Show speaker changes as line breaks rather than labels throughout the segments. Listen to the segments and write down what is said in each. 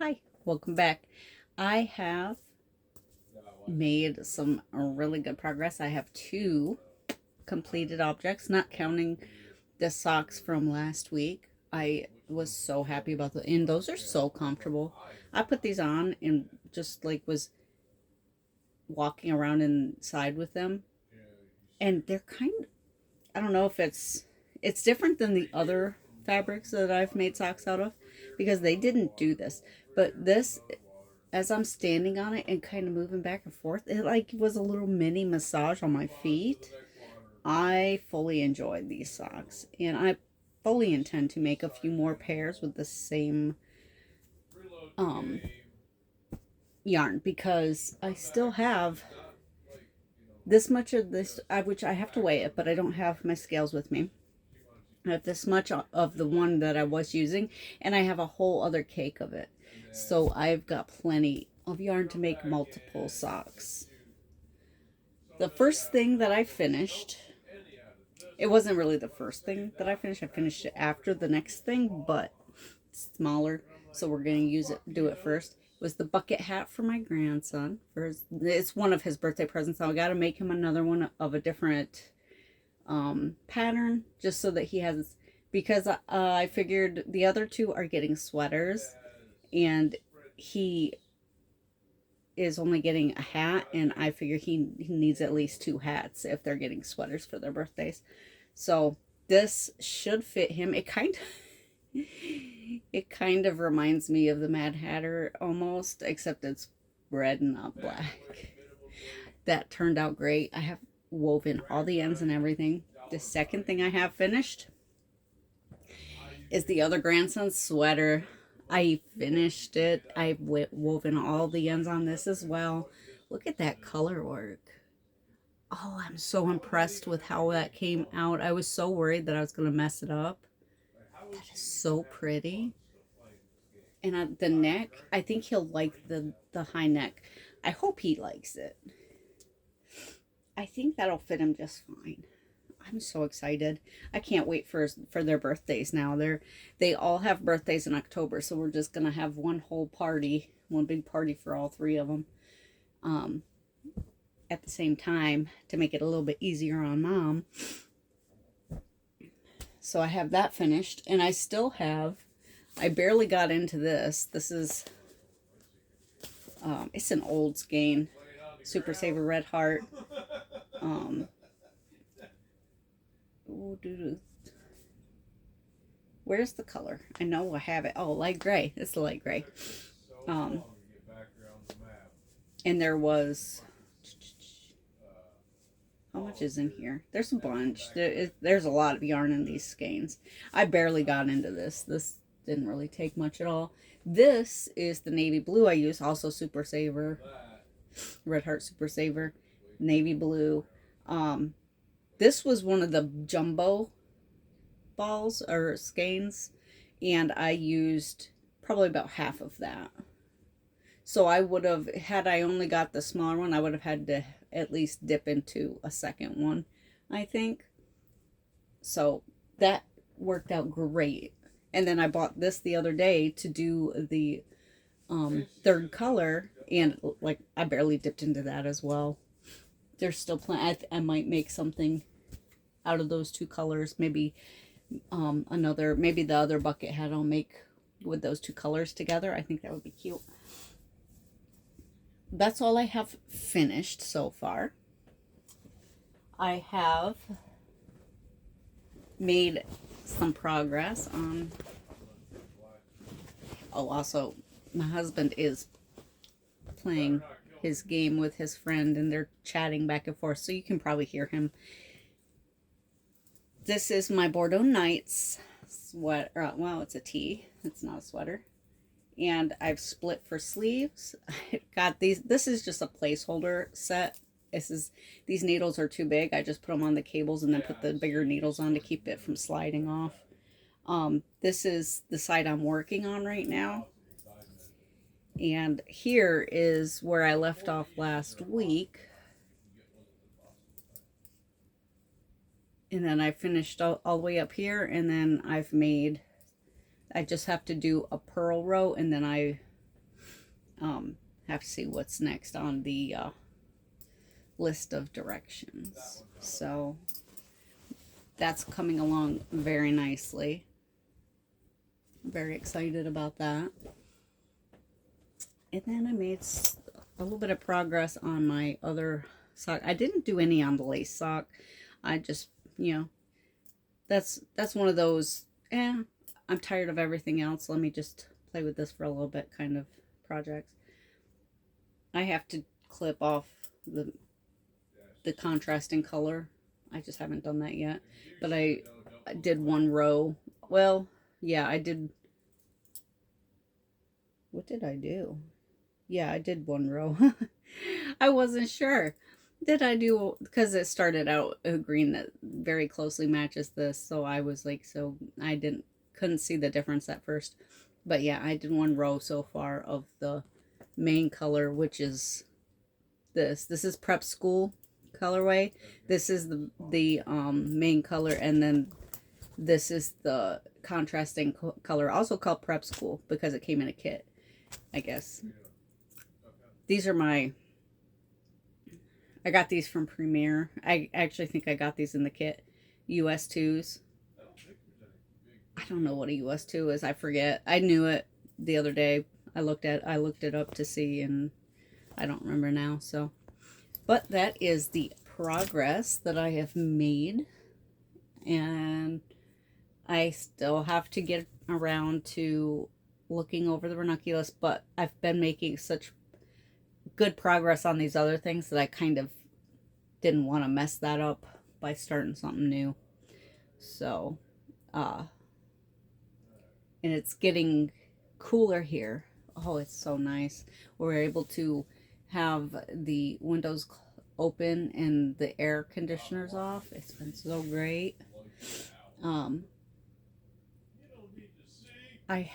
Hi, welcome back. I have made some really good progress. I have two completed objects, not counting the socks from last week. I was so happy about the, and those are so comfortable. I put these on and just like was walking around inside with them, and they're I don't know if it's different than the other fabrics that I've made socks out of because they didn't do this. But this, as I'm standing on it and kind of moving back and forth, it like was a little mini massage on my feet. I fully enjoyed these socks, and I fully intend to make a few more pairs with the same um, yarn because I still have this much of this, which I have to weigh it, but I don't have my scales with me. I have this much of the one that I was using, and I have a whole other cake of it. So I've got plenty of yarn to make multiple socks. The first thing that I finished, it wasn't really the first thing that I finished it after the next thing, but it's smaller, so we're going to do it first. It was the bucket hat for my grandson. It's one of his birthday presents. So I got to make him another one of a different pattern just so that he has, because I figured the other two are getting sweaters and he is only getting a hat, and I figure he needs at least two hats if they're getting sweaters for their birthdays. So this should fit him. It kind of reminds me of the Mad Hatter almost, except it's red and not black. That turned out great. I have woven all the ends and everything. The second thing I have finished is the other grandson's sweater. I finished it. I've woven all the ends on this as well. Look at that color work. Oh, I'm so impressed with how that came out. I was so worried that I was going to mess it up. That is so pretty. And the neck, I think he'll like the high neck. I hope he likes it. I think that'll fit him just fine. I'm so excited. I can't wait for their birthdays now. They all have birthdays in October, so we're just gonna have one whole party, one big party for all three of them, um, at the same time to make it a little bit easier on mom. So I have that finished, and I still have. I barely got into this. This is it's an old skein, Super Saver Red Heart. Um, Where's the color? I know I have it. Oh, light gray. It's the light gray. Um, and there was, how much is in here? There's a bunch. There's a lot of yarn in these skeins. I barely got into this. This didn't really take much at all. This is the navy blue I use. Also Super Saver, Red Heart Super Saver, navy blue. This was one of the jumbo balls or skeins, and I used probably about half of that. So I would have, had I only got the smaller one, I would have had to at least dip into a second one, I think. So that worked out great. And then I bought this the other day to do the third color, and like I barely dipped into that as well. There's still plenty. I might make something out of those two colors. Maybe maybe the other bucket hat I'll make with those two colors together. I think that would be cute. That's all I have finished so far. I have made some progress on. Oh, also, my husband is playing his game with his friend, and they're chatting back and forth, so you can probably hear him. This is my Bordeaux Nights sweater. Well, it's a tee. It's not a sweater. And I've split for sleeves. I got these. This is just a placeholder set. These needles are too big. I just put them on the cables and then put the bigger needles on to keep it from sliding off. This is the side I'm working on right now. And here is where I left off last week. And then I finished all the way up here, and then I just have to do a purl row, and then I Have to see what's next on the list of directions. So that's coming along very nicely. Very excited about that. And then I made a little bit of progress on my other sock. I didn't do any on the lace sock. I just, you know, that's one of those, I'm tired of everything else. Let me just play with this for a little bit kind of projects. I have to clip off the contrasting color. I just haven't done that yet. But I did one row. Well, yeah, I did. What did I do? Yeah, I did one row. I wasn't sure. Did I do, because it started out a green that very closely matches this, so I was like, so I couldn't see the difference at first. But yeah, I did one row so far of the main color, which is this. This is Prep School colorway. This is the main color, and then this is the contrasting color, also called Prep School because it came in a kit, I guess. These are I got these from Premier. I actually think I got these in the kit. US 2s. I don't know what a US 2 is. I forget. I knew it the other day. I looked it up to see, and I don't remember now. So, but that is the progress that I have made, and I still have to get around to looking over the ranunculus, but I've been making such good progress on these other things that I kind of didn't want to mess that up by starting something new. So, and it's getting cooler here. Oh, it's so nice. We're able to have the windows open and the air conditioners off. It's been so great. I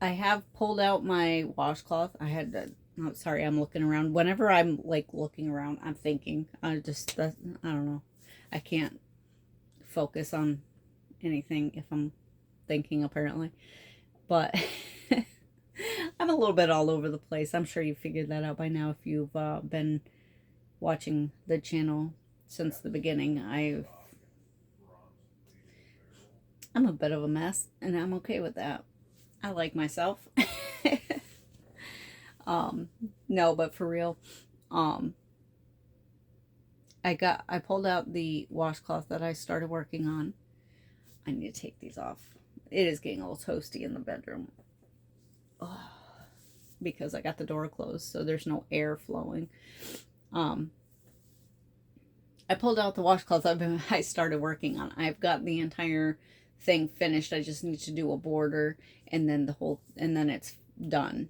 have pulled out my washcloth. I had to, oh, sorry, I'm looking around. Whenever I'm like looking around, I'm thinking. I don't know. I can't focus on anything if I'm thinking, apparently. But I'm a little bit all over the place. I'm sure you figured that out by now if you've been watching the channel since the beginning. I'm a bit of a mess, and I'm okay with that. I like myself. No, but for real, I pulled out the washcloth that I started working on. I need to take these off. It is getting a little toasty in the bedroom. Oh, because I got the door closed, so there's no air flowing. I pulled out the washcloth I started working on. I've got the entire thing finished. I just need to do a border, and then then it's done.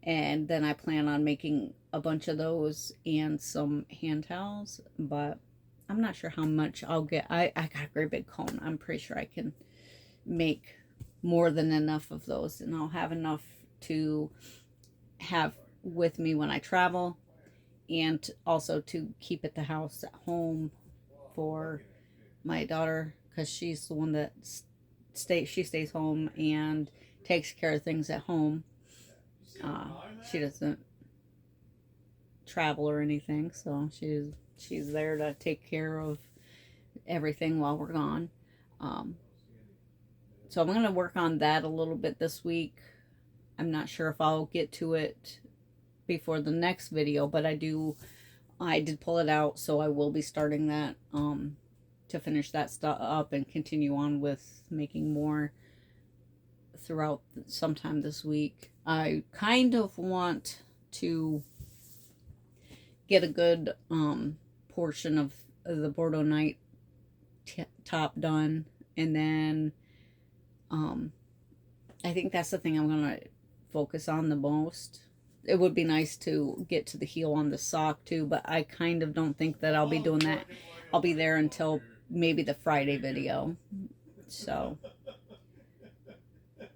And then I plan on making a bunch of those and some hand towels, but I'm not sure how much I'll get. I got a great big cone. I'm pretty sure I can make more than enough of those, and I'll have enough to have with me when I travel, and also to keep at the house at home for my daughter, because she's the one that she stays home and takes care of things at home. She doesn't travel or anything, so she's there to take care of everything while we're gone. So I'm going to work on that a little bit this week. I'm not sure if I'll get to it before the next video, but I did pull it out, so I will be starting that to finish that stuff up and continue on with making more throughout sometime this week. I kind of want to get a good portion of the Bordeaux night top done, and then I think that's the thing I'm gonna focus on the most. It would be nice to get to the heel on the sock too, but I kind of don't think that I'll be doing that. I'll be there until maybe the Friday video. So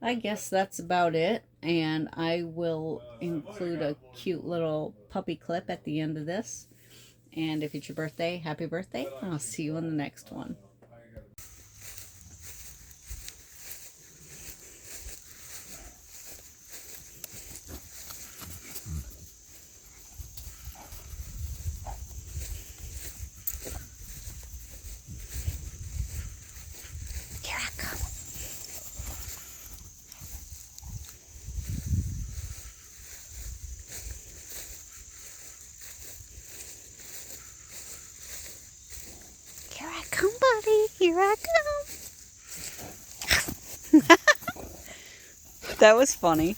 I guess that's about it, and I will include a cute little puppy clip at the end of this. And if it's your birthday, happy birthday. I'll see you in the next one. Here I come. That was funny.